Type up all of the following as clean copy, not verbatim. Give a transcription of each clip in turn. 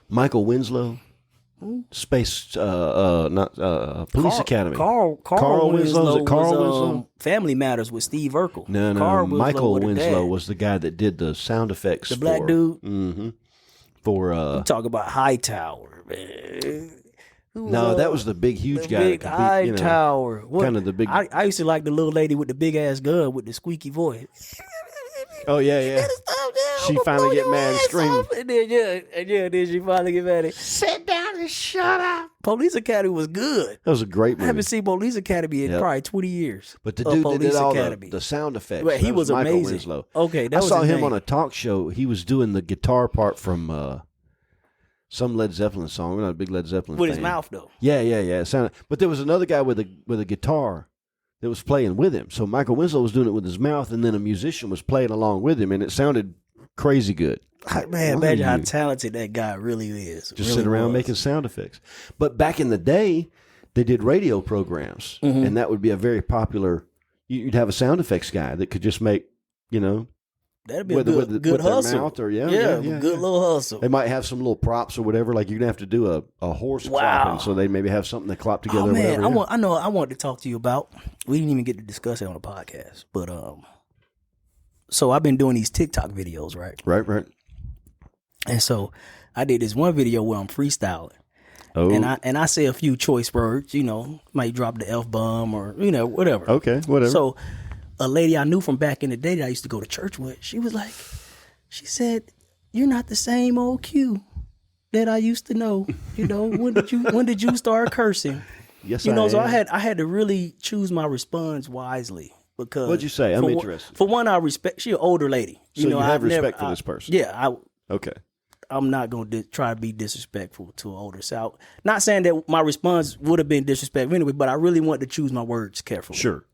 Michael Winslow. Space, not Police Academy. Carl Winslow was Winslow? Family Matters with Steve Urkel. No. Michael Winslow was the guy that did the sound effects. The black dude. Mm-hmm. For talk about Hightower, man. No, that was the big, huge guy. Big Hightower. Kind of the big. I used to like the little lady with the big ass gun with the squeaky voice. Oh yeah. She finally get mad and scream. And then she finally get mad and sit down and shut up. Police Academy was good. That was a great movie. I haven't seen Police Academy in probably 20 years. But the dude that did all the sound effects. Well, he was Michael amazing. Winslow. Okay, I saw him on a talk show. He was doing the guitar part from some Led Zeppelin song. We're not a big Led Zeppelin with fan. His mouth though. Yeah. It sounded, but there was another guy with a guitar that was playing with him. So Michael Winslow was doing it with his mouth, and then a musician was playing along with him, and it sounded crazy good. Man, imagine how talented that guy really is. Just really sit around making sound effects. But back in the day, they did radio programs, and that would be a very popular. You'd have a sound effects guy that could just make, that'd be a good hustle. Mouth or, good little hustle. They might have some little props or whatever. Like you're gonna have to do a horse clopping, so they maybe have something to clop together. Oh man, whatever, I wanted to talk to you about. We didn't even get to discuss it on the podcast, but so I've been doing these TikTok videos, right? Right. And so I did this one video where I'm freestyling. Oh. And I say a few choice words, might drop the F-bomb or, whatever. Okay, whatever. So a lady I knew from back in the day that I used to go to church with, she said, "You're not the same old Q that I used to know. When did you start cursing?" Yes, so I had to really choose my response wisely. Because what'd you say? I'm interested. For one, I respect. She's an older lady. So you have respect for this person. Yeah. Okay. I'm not going to try to be disrespectful to an older South. Not saying that my response would have been disrespectful anyway, but I really want to choose my words carefully. Sure.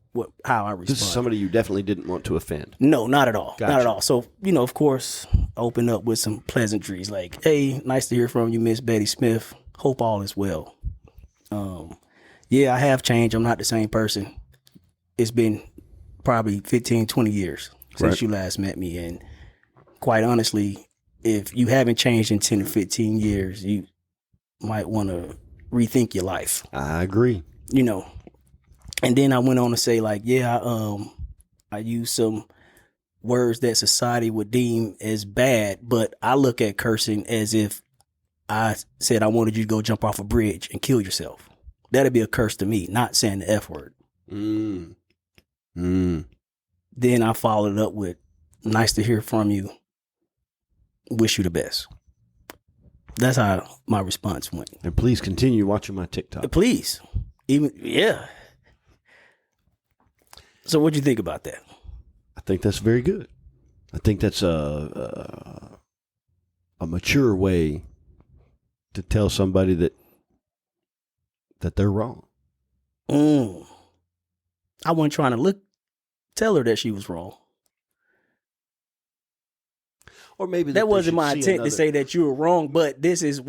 How I respond. This is somebody you definitely didn't want to offend. No, not at all. Gotcha. Not at all. So, of course, open up with some pleasantries like, "Hey, nice to hear from you, Miss Betty Smith. Hope all is well. Yeah, I have changed. I'm not the same person. It's been probably 15, 20 years since you last met me. And quite honestly, if you haven't changed in 10 to 15 years, you might want to rethink your life." I agree. And then I went on to say like, I use some words that society would deem as bad, but I look at cursing as if I said I wanted you to go jump off a bridge and kill yourself. That'd be a curse to me, not saying the F word. Then I followed it up with, "Nice to hear from you. Wish you the best." That's how my response went. And please continue watching my TikTok. Please. So what'd you think about that? I think that's very good. I think that's a mature way to tell somebody that they're wrong. I wasn't trying to tell her that she was wrong. Or maybe that wasn't my intent to say that you were wrong, but this is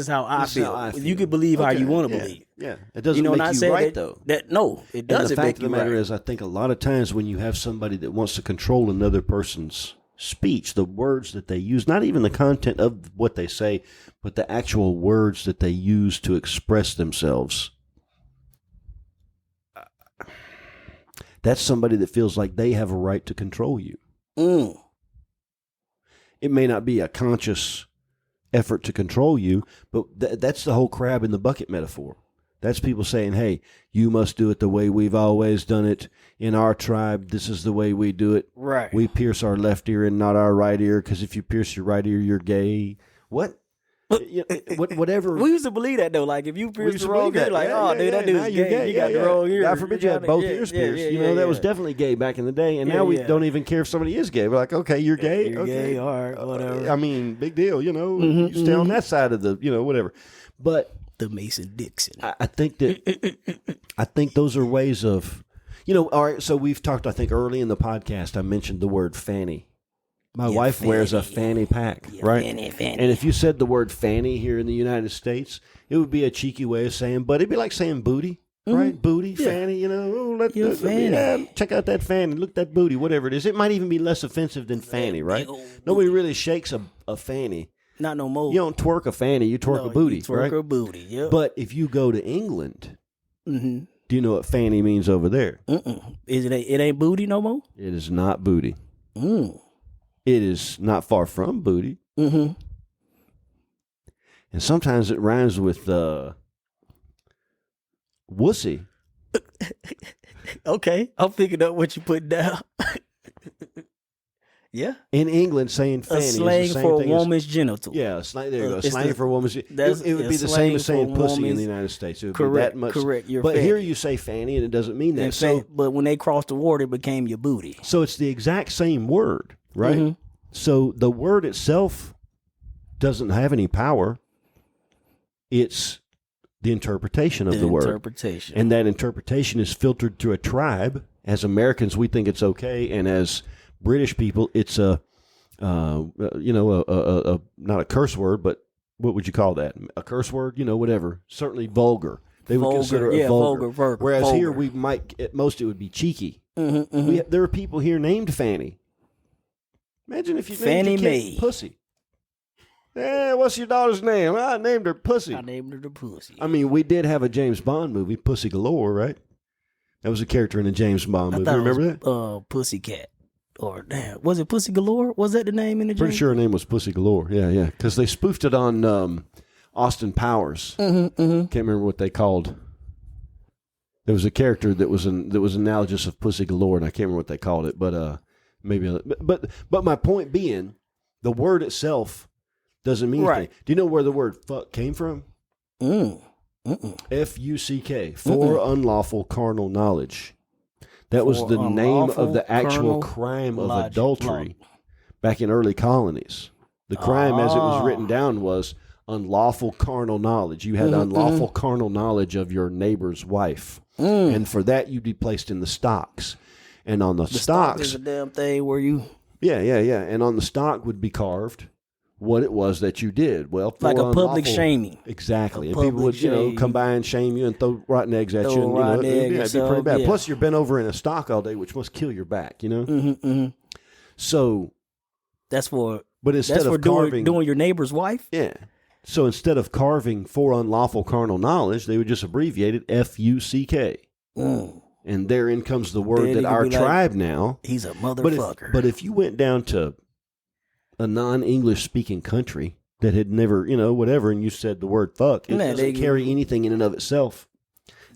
how I feel. You can believe how you want to believe. Yeah. It doesn't make you right, though. No, it doesn't make you right. The fact of the matter is, I think a lot of times when you have somebody that wants to control another person's speech, the words that they use, not even the content of what they say, but the actual words that they use to express themselves, that's somebody that feels like they have a right to control you. It may not be a conscious effort to control you, but that's the whole crab in the bucket metaphor. That's people saying, "Hey, you must do it the way we've always done it. In our tribe, this is the way we do it. Right. We pierce our left ear and not our right ear, because if you pierce your right ear, you're gay." What? Whatever. We used to believe that, though. Like, if you pierce the wrong ear, like, that dude's gay. You got the wrong ear. God forbid you had both ears pierced. That was definitely gay back in the day. And now we don't even care if somebody is gay. We're like, okay, you're gay. You're gay, all right, whatever. I mean, big deal, You stay on that side of the, whatever. But the Mason-Dixon. I think those are ways of, all right, so we've talked, I think, early in the podcast, I mentioned the word fanny. My wife wears a fanny pack, right? Fanny. And if you said the word fanny here in the United States, it would be a cheeky way of saying, but it'd be like saying booty, right? Booty, fanny, fanny. Check out that fanny, look at that booty, whatever it is. It might even be less offensive than fanny, right? Nobody really shakes a fanny Not no more. You don't twerk a fanny, you twerk a booty, you twerk right? a booty, yep. But if you go to England, Mm-hmm. do you know what fanny means over there? Is it? It ain't booty no more. It is not booty. Mm. It is not far from booty. Mm-hmm. And sometimes it rhymes with wussy. Okay, I'm picking up what you put down. Yeah, In England, saying fanny a is slang the same for a thing as, woman's genital. yeah, slang, there you go. It's Slang the- for a woman's. It that's- would be a the slang same as saying for pussy in the woman's- United States. It would Correct, be that much. correct, you're But here fanny. you say fanny, and it doesn't mean that. But when they crossed the water, it became your booty. So it's the exact same word, right? Mhm. So the word itself doesn't have any power. It's the interpretation of the word. Interpretation. And that interpretation is filtered through a tribe. As Americans, we think it's okay, and as British people, it's a not a curse word, but what would you call that? A curse word? Whatever. Certainly vulgar. They would consider it vulgar. Whereas here, we might at most it would be cheeky. There are people here named Fanny. Imagine if you Fannie named your kid Mae. Pussy. What's your daughter's name? I named her Pussy. I named her the pussy. I mean, we did have a James Bond movie, Pussy Galore, right? That was a character in a James Bond movie. Remember that? Pussycat. Or damn, was it Pussy Galore? Was that the name in the? Pretty sure her name was Pussy Galore. Yeah, because they spoofed it on Austin Powers. Can't remember what they called. There was a character that was analogous of Pussy Galore, and I can't remember what they called it. But but my point being, the word itself doesn't mean anything. Do you know where the word fuck came from? F-U-C-K, for unlawful carnal knowledge. That was the name of the actual crime of adultery back in early colonies. The crime, as it was written down, was unlawful carnal knowledge. You had unlawful carnal knowledge of your neighbor's wife. And for that, you'd be placed in the stocks. And on the stocks... is a damn thing where you... Yeah. And on the stock would be carved what it was that you did. Well, like a public shaming. Exactly. And people would, come by and shame you and throw rotten eggs at you. And, it'd be pretty bad. Plus, you're bent over in a stock all day, which must kill your back, So... That's for... But instead of carving... doing your neighbor's wife? Yeah. So instead of carving for unlawful carnal knowledge, they would just abbreviate it F-U-C-K. And therein comes the word that our tribe now... He's a motherfucker. But if you went down to a non-English speaking country that had never, whatever, and you said the word fuck, it doesn't carry anything in and of itself.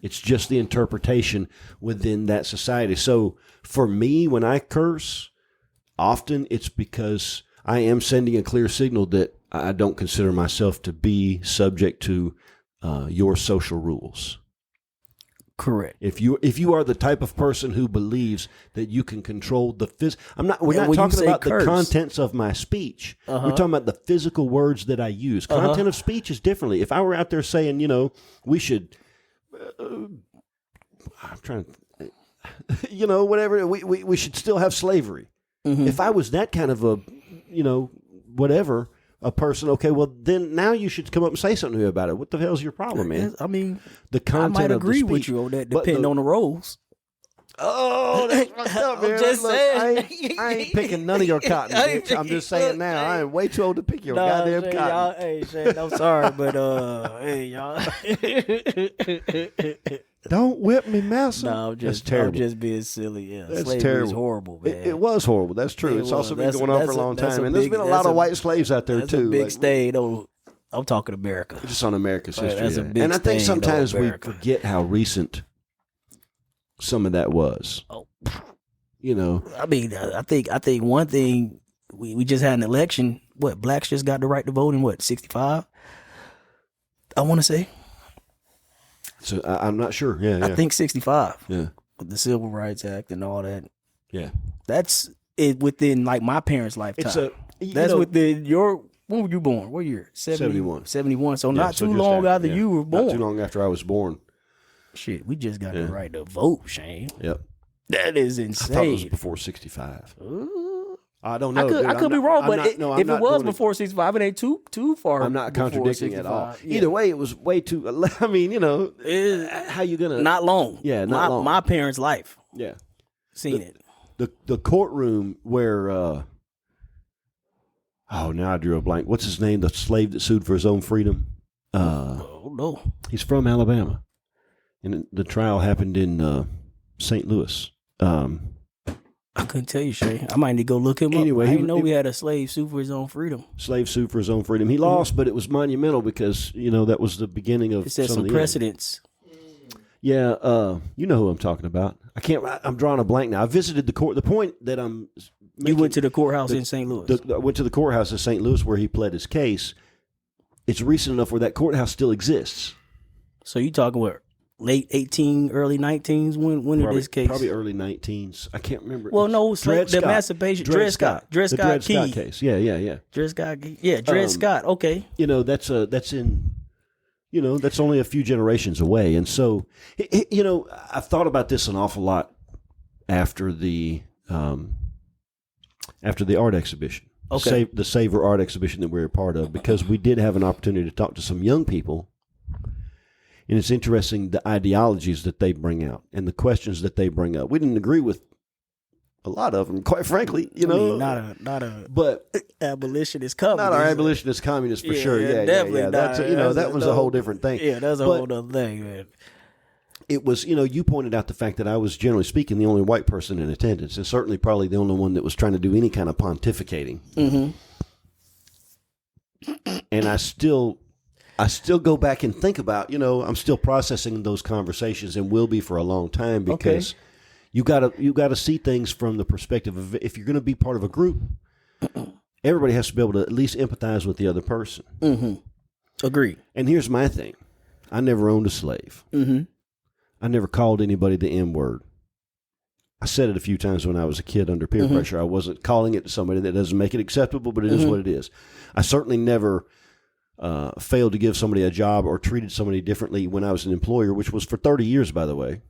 It's just the interpretation within that society. So for me, when I curse, often it's because I am sending a clear signal that I don't consider myself to be subject to your social rules. Correct. If you are the type of person who believes that you can control the we're not talking about the contents of my speech. We're talking about the physical words that I use. Content of speech is differently. If I were out there saying, we should, I'm trying to, whatever, we should still have slavery. If I was that kind of a, whatever, a person, okay, well, then now you should come up and say something to me about it. What the hell's your problem, man? I mean, the content I might of the agree speech. with you on that, depending on the roles. Oh, that's fucked up, man. I'm just saying. I ain't picking none of your cotton, bitch. I'm just saying now. I am way too old to pick your goddamn Shane, cotton. Hey, Shane, I'm sorry, but hey, y'all. Don't whip me, Massa. No, that's terrible. I'm just being silly. Yeah, that's slavery terrible. is horrible, man. It was horrible. That's true. It's also been going on for a long time, and there's been a lot of white slaves out there that's too. A big stain. I'm talking America. Just on America's history. That's a big and I think stain sometimes on we America. forget how recent some of that was. Oh. I mean, I think one thing we just had an election. What, blacks just got the right to vote in 65? I want to say. So I'm not sure. Yeah. I think 65. Yeah. With the Civil Rights Act and all that. Yeah. That's it within like my parents' lifetime. That's within your. When were you born? What year? 71. 71. So not too long after you were born. Not too long after I was born. Shit, we just got the right to vote, Shane. Yep. That is insane. I thought it was before 65. I don't know. I could be wrong, but if it was before it. 65, it ain't too far. I'm not contradicting at all. Yeah. Either way, it was way too. I mean, how you gonna? Not long. Yeah, not long. My parents' life. Yeah, seen it. The courtroom where Oh, now I drew a blank. What's his name? The slave that sued for his own freedom. Oh no, He's from Alabama, and the trial happened in St. Louis. I couldn't tell you, Shay. I might need to go look him Anyway, up. I didn't know we had a slave sue for his own freedom. Slave sued for his own freedom. He lost, but it was monumental because that was the beginning of It said some of the precedents. Yeah, you know who I'm talking about. I'm drawing a blank now. I visited the court. The point that I'm You went to the courthouse in St. Louis. I went to the courthouse in St. Louis where he pled his case. It's recent enough where that courthouse still exists. So you talking what? Late 18, early 19s? When did this case? Probably early 19s. I can't remember. Well, no, Dred the Scott. emancipation. Dred Scott. The Dred Scott case. Yeah. Dred Scott. Yeah, Dred Scott. Okay. That's in. That's only a few generations away, and so I've thought about this an awful lot after the art exhibition. Okay. The Savor Art exhibition that we were a part of, because we did have an opportunity to talk to some young people. And it's interesting the ideologies that they bring out and the questions that they bring up. We didn't agree with a lot of them, quite frankly. Not a but abolitionist communist. Not our abolitionist communist for sure. Yeah, definitely. That's that was a whole different thing. Yeah, that's a whole other thing, man. It was, you pointed out the fact that I was, generally speaking, the only white person in attendance, and certainly probably the only one that was trying to do any kind of pontificating. Mm-hmm. And I still go back and think about, I'm still processing those conversations and will be for a long time, because you gotta see things from the perspective of, if you're going to be part of a group, everybody has to be able to at least empathize with the other person. Mm-hmm. Agreed. And here's my thing: I never owned a slave. Mm-hmm. I never called anybody the N word. I said it a few times when I was a kid under peer pressure. I wasn't calling it to somebody. That doesn't make it acceptable, but it is what it is. I certainly never failed to give somebody a job or treated somebody differently when I was an employer, which was for 30 years, by the way.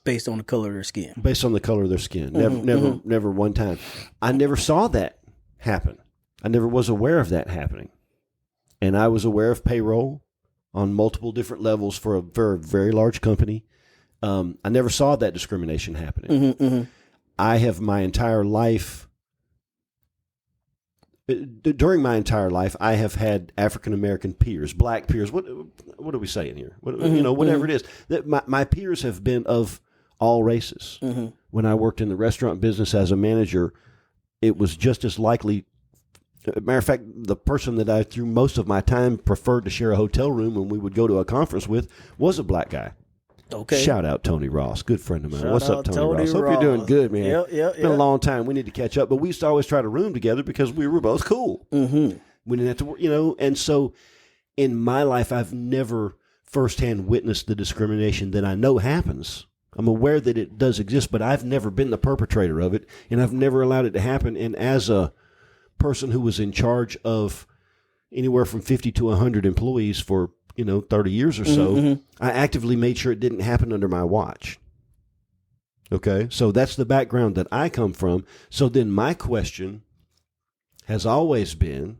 Based on the color of their skin. Based on the color of their skin. Never one time. I never saw that happen. I never was aware of that happening. And I was aware of payroll on multiple different levels for a very, very large company. I never saw that discrimination happening. I have my entire life, during my entire life, I have had African-American peers, black peers. What are we saying here? Whatever it is. That my peers have been of all races. When I worked in the restaurant business as a manager, it was just as likely. Matter of fact, the person that I, through most of my time, preferred to share a hotel room when we would go to a conference with was a black guy. Okay. Shout out Tony Ross, good friend of mine. Shout What's up, out Tony Ross? Ross. Hope you're doing good, man. Yep. It's been a long time. We need to catch up, but we used to always try to room together because we were both cool. We didn't have to, and so in my life, I've never firsthand witnessed the discrimination that I know happens. I'm aware that it does exist, but I've never been the perpetrator of it, and I've never allowed it to happen. And as a person who was in charge of anywhere from 50 to 100 employees for 30 years or so, I actively made sure it didn't happen under my watch. Okay, so that's the background that I come from. So then my question has always been,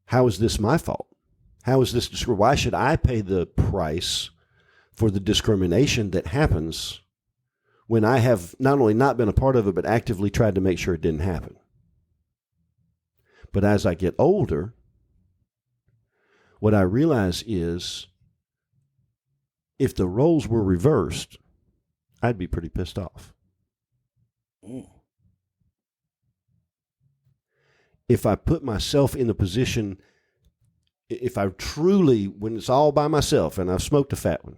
how is this my fault? How is this, why should I pay the price for the discrimination that happens when I have not only not been a part of it, but actively tried to make sure it didn't happen? But as I get older, what I realize is, if the roles were reversed, I'd be pretty pissed off. If I put myself in the position, if I truly, when it's all by myself and I've smoked a fat one,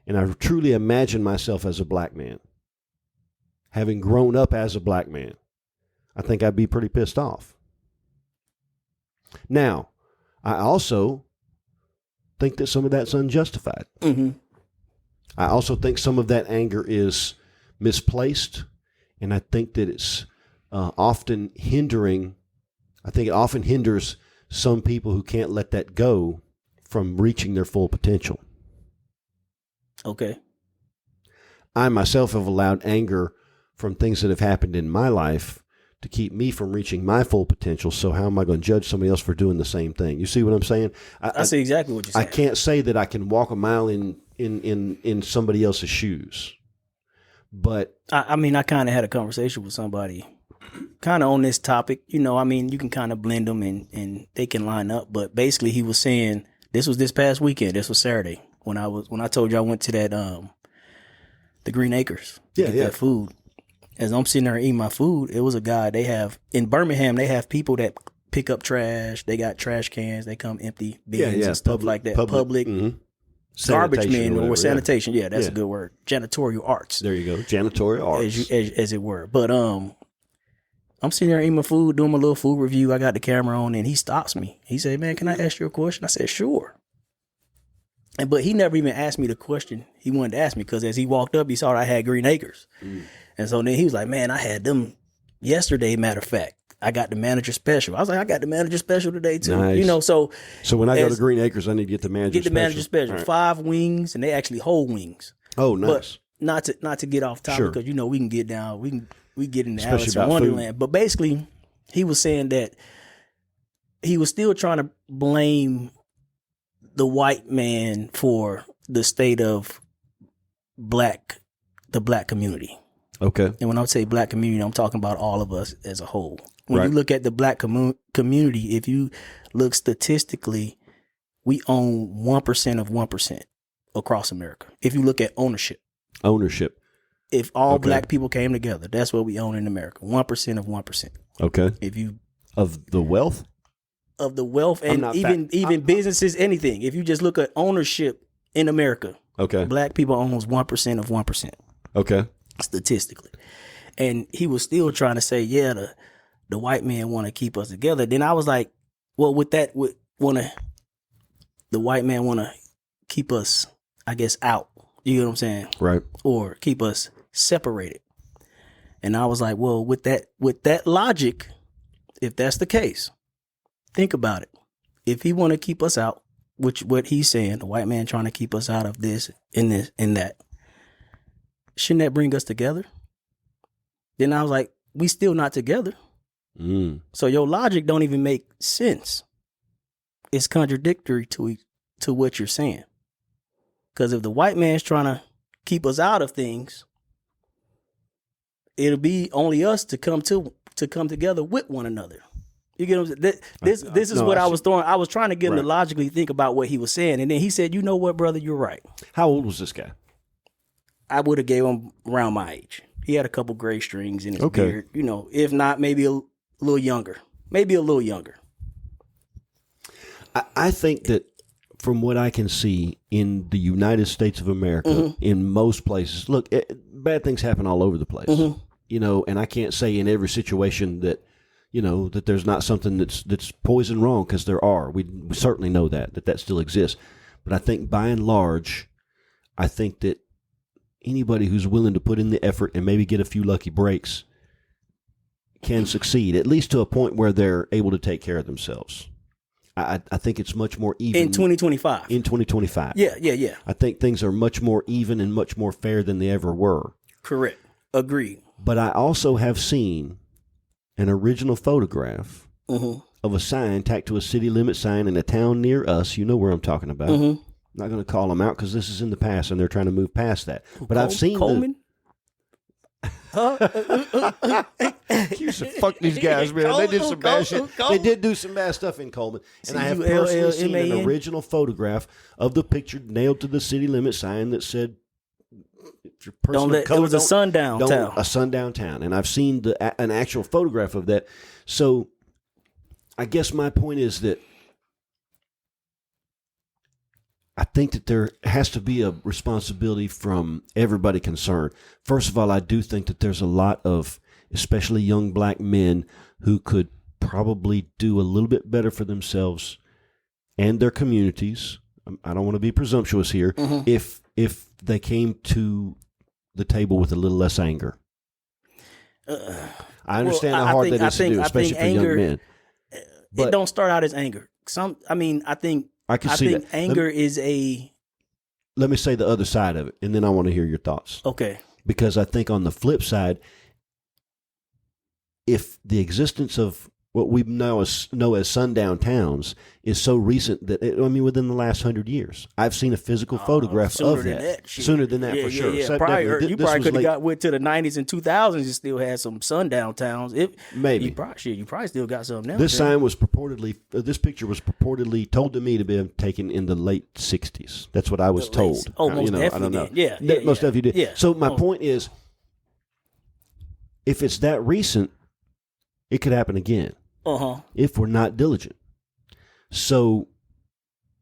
and I truly imagine myself as a black man, having grown up as a black man, I think I'd be pretty pissed off. Now, I also think that some of that's unjustified. I also think some of that anger is misplaced, and I think that it's often hindering. I think it often hinders some people who can't let that go from reaching their full potential. Okay. I myself have allowed anger from things that have happened in my life to keep me from reaching my full potential. So how am I going to judge somebody else for doing the same thing? You see what I'm saying? I see exactly what you're saying. I can't say that I can walk a mile in somebody else's shoes. But I mean, I kind of had a conversation with somebody kind of on this topic. You know, I mean, you can kind of blend them and they can line up. But basically, he was saying this was this past weekend. This was Saturday when I told you I went to that the Green Acres to get that food. As I'm sitting there eating my food, it was a guy. They have in Birmingham. They have people that pick up trash. They got trash cans. They come empty bins and stuff like that. Public garbage men or sanitation. Yeah, that's a good word. Janitorial arts. There you go. Janitorial arts, as it were. But I'm sitting there eating my food, doing my little food review. I got the camera on, and he stops me. He said, "Man, can I ask you a question?" I said, "Sure." But he never even asked me the question he wanted to ask me, because as he walked up, he saw that I had Green Acres. And so then he was like, "Man, I had them yesterday, matter of fact. I got the manager special." I was like, "I got the manager special today too." Nice. You know, so when I go to Green Acres, I need to get the manager special. Manager special. Right. 5 wings, and they actually hold wings. Oh, nice. But not to get off topic, because you know we can get down, we get into Alice in Wonderland. Food. But basically, he was saying that he was still trying to blame the white man for the state of the black community. Okay. And when I say black community, I'm talking about all of us as a whole. When you look at the black community, if you look statistically, we own 1% of 1% across America. If you look at ownership. If all black people came together, that's what we own in America. 1% of 1%. Okay. Of the wealth? Of the wealth, and even businesses, anything. If you just look at ownership in America, black people owns 1% of 1%. Okay. Statistically. And he was still trying to say, the white man want to keep us together. Then I was like, well, the white man want to keep us, I guess, out. You know what I'm saying? Right. Or keep us separated. And I was like, well, with that logic, if that's the case, think about it. If he want to keep us out, which what he's saying, the white man trying to keep us out of this and that, shouldn't that bring us together? Then I was like, we still not together. So your logic don't even make sense. It's contradictory to what you're saying. Because if the white man's trying to keep us out of things, it'll be only us to come together with one another. You get what I'm saying? This is what I was throwing. I was trying to get him to logically think about what he was saying. And then he said, "You know what, brother, you're right." How old was this guy? I would have gave him around my age. He had a couple gray strings in his beard. You know, if not, maybe a little younger. I think that from what I can see in the United States of America, in most places, look, bad things happen all over the place. You know, and I can't say in every situation that, you know, that there's not something that's poison wrong, because there are. We certainly know that still exists. But I think by and large, I think that anybody who's willing to put in the effort and maybe get a few lucky breaks can succeed, at least to a point where they're able to take care of themselves. I think it's much more even. In 2025. In 2025. Yeah. I think things are much more even and much more fair than they ever were. Correct. Agreed. But I also have seen an original photograph of a sign tacked to a city limit sign in a town near us. You know where I'm talking about. I'm not going to call them out because this is in the past and they're trying to move past that. But I've seen Coleman? You should fuck these guys, man. They did some bad shit. They did do some bad stuff in Coleman. And I have personally seen an original photograph of the picture nailed to the city limit sign that said, if your person of color, it was a sundown town. A sundown town. And I've seen an actual photograph of that. So I guess my point is that I think that there has to be a responsibility from everybody concerned. First of all, I do think that there's a lot of, especially young black men, who could probably do a little bit better for themselves and their communities. I don't want to be presumptuous here. If they came to the table with a little less anger. I understand how hard that is to do, especially for young men. But it don't start out as anger. I think anger is a... Let me say the other side of it, and then I want to hear your thoughts. Okay. Because I think on the flip side, if the existence of what we know as sundown towns is so recent that within the last 100 years, I've seen a physical photograph of that. Sooner than that, for sure. Yeah. So you probably could have got went to the 90s and 2000s and still had some sundown towns. Maybe you probably still got some now. This picture was purportedly told to me to be taken in the late 60s. That's what I was told. Oh, most definitely. I don't know. Most definitely did. Yeah. So my point is, if it's that recent, it could happen again. If we're not diligent. So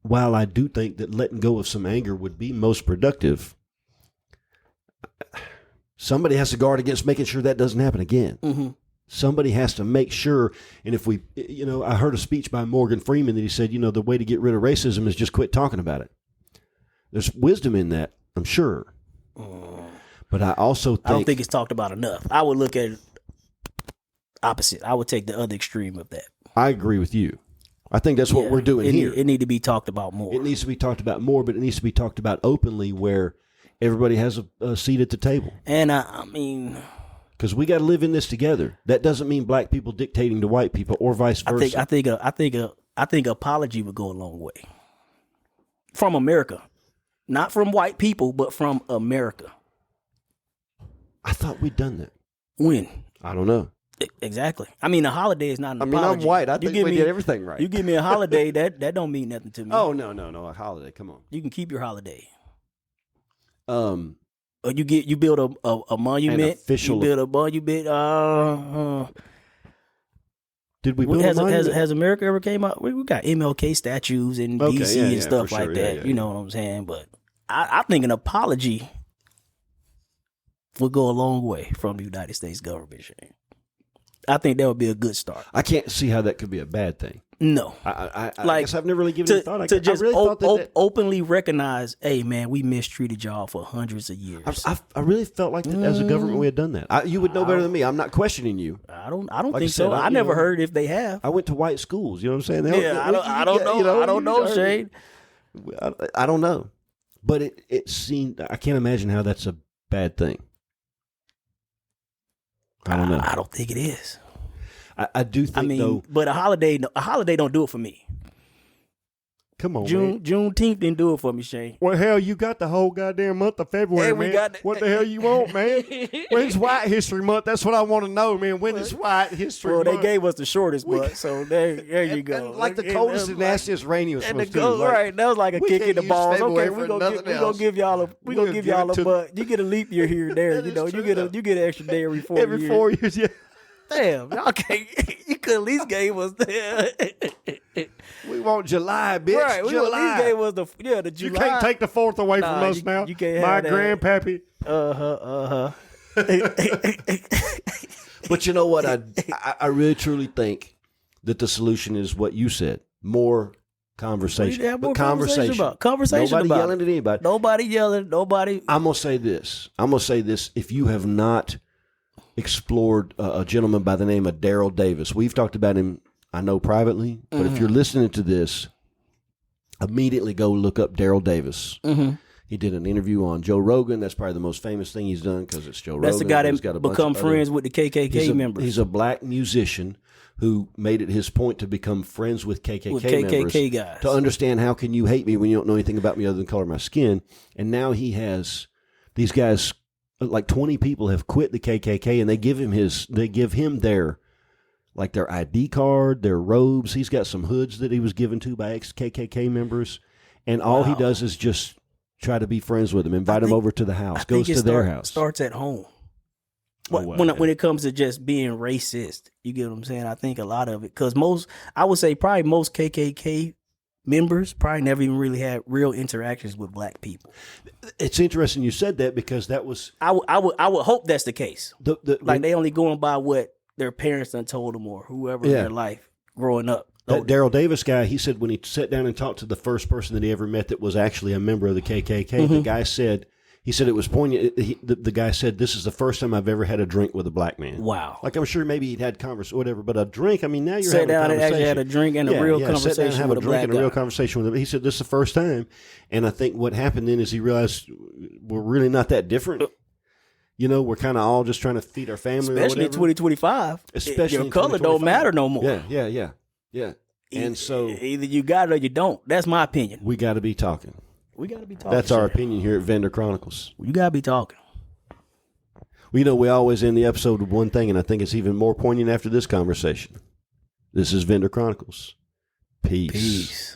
while I do think that letting go of some anger would be most productive, somebody has to guard against making sure that doesn't happen again. Mm-hmm. Somebody has to make sure. And if we, I heard a speech by Morgan Freeman that he said, the way to get rid of racism is just quit talking about it. There's wisdom in that, I'm sure. But I also think... I don't think it's talked about enough. I would look at it opposite. I would take the other extreme of that. I agree with you. I think that's what we're doing here. It needs to be talked about more. It needs to be talked about more, but it needs to be talked about openly where everybody has a seat at the table. And I mean... Because we got to live in this together. That doesn't mean black people dictating to white people or vice versa. I think apology would go a long way. From America. Not from white people, but from America. I thought we'd done that. When? I don't know. Exactly. I mean, a holiday is not an apology. I'm white. I think we did everything right. You give me a holiday, that don't mean nothing to me. Oh, no. A holiday. Come on. You can keep your holiday. Or you build a monument. An official. You build a monument. Did we build a monument? Has America ever came out? We got MLK statues in D.C. and stuff like that. Yeah. You know what I'm saying? But I think an apology would go a long way from the United States government. Shane. I think that would be a good start. I can't see how that could be a bad thing. No. I guess I've never really given it a thought. To just openly recognize, hey, man, we mistreated y'all for hundreds of years. I really felt like that as a government we had done that. You would know better than me. I'm not questioning you. I don't think so. I never heard if they have. I went to white schools. You know what I'm saying? I don't know. I don't know, Shane. I don't know. But it seemed, I can't imagine how that's a bad thing. I don't know. I don't think it is. I do think, though. But a holiday don't do it for me. Come on, man. Juneteenth didn't do it for me, Shane. Well, hell, you got the whole goddamn month of February, man. What the hell you want, man? When's White History Month? That's what I want to know, man. When is White History Month? Well, they gave us the shortest month, so there you go. Like the coldest and nastiest rain you was supposed to. Right, that was like a kick in the balls. Okay, we're gonna give y'all a but you get a leap year here and there. You know, you get an extra day every 4 years. Every 4 years, yeah. Damn, y'all can't. You could at least gave us We want July, bitch. Right, we July. at least gave us the July. You can't take the 4th away from us now. You can't My have that. grandpappy. But you know what? I really truly think that the solution is what you said: more conversation. More conversation Nobody about yelling at anybody. Nobody yelling. Nobody. I'm gonna say this. If you have not explored a gentleman by the name of Daryl Davis, we've talked about him, I know, privately, but if you're listening to this, immediately go look up Daryl Davis. Mm-hmm. He did an interview on Joe Rogan. That's probably the most famous thing he's done because it's Joe Rogan. That's the guy that become friends with the KKK members. He's a black musician who made it his point to become friends with KKK members. Guys. To understand how can you hate me when you don't know anything about me other than the color of my skin. And now he has these guys, like 20 people have quit the KKK, and they give him their ID card, their robes. He's got some hoods that he was given to by ex-KKK members, and all he does is just try to be friends with them, invite them over to the house, goes to their house. Starts at home. When it comes to just being racist, you get what I'm saying? I think a lot of it, because I would say probably most KKK members probably never even really had real interactions with black people. It's interesting you said that, because that was... I would hope that's the case. They only going by what their parents done told them or whoever in their life growing up. That Daryl Davis guy, he said when he sat down and talked to the first person that he ever met that was actually a member of the KKK, the guy said... He said it was poignant. The guy said, "This is the first time I've ever had a drink with a black man." Wow! Like, I'm sure maybe he'd had conversation, whatever, but a drink. I mean, now you're sat having a down conversation. And actually had a drink and a real conversation. Sat down and have with a drink and a guy. real conversation with him. He said this is the first time, and I think what happened then is he realized we're really not that different. You know, we're kind of all just trying to feed our family, especially in 2025. Especially your in color don't 2025. matter no more. Yeah. And so either you got it or you don't. That's my opinion. we got to be talking. We got to be talking. That's our opinion here at Vendor Chronicles. You got to be talking. Well, you know, we always end the episode with one thing, and I think it's even more poignant after this conversation. This is Vendor Chronicles. Peace.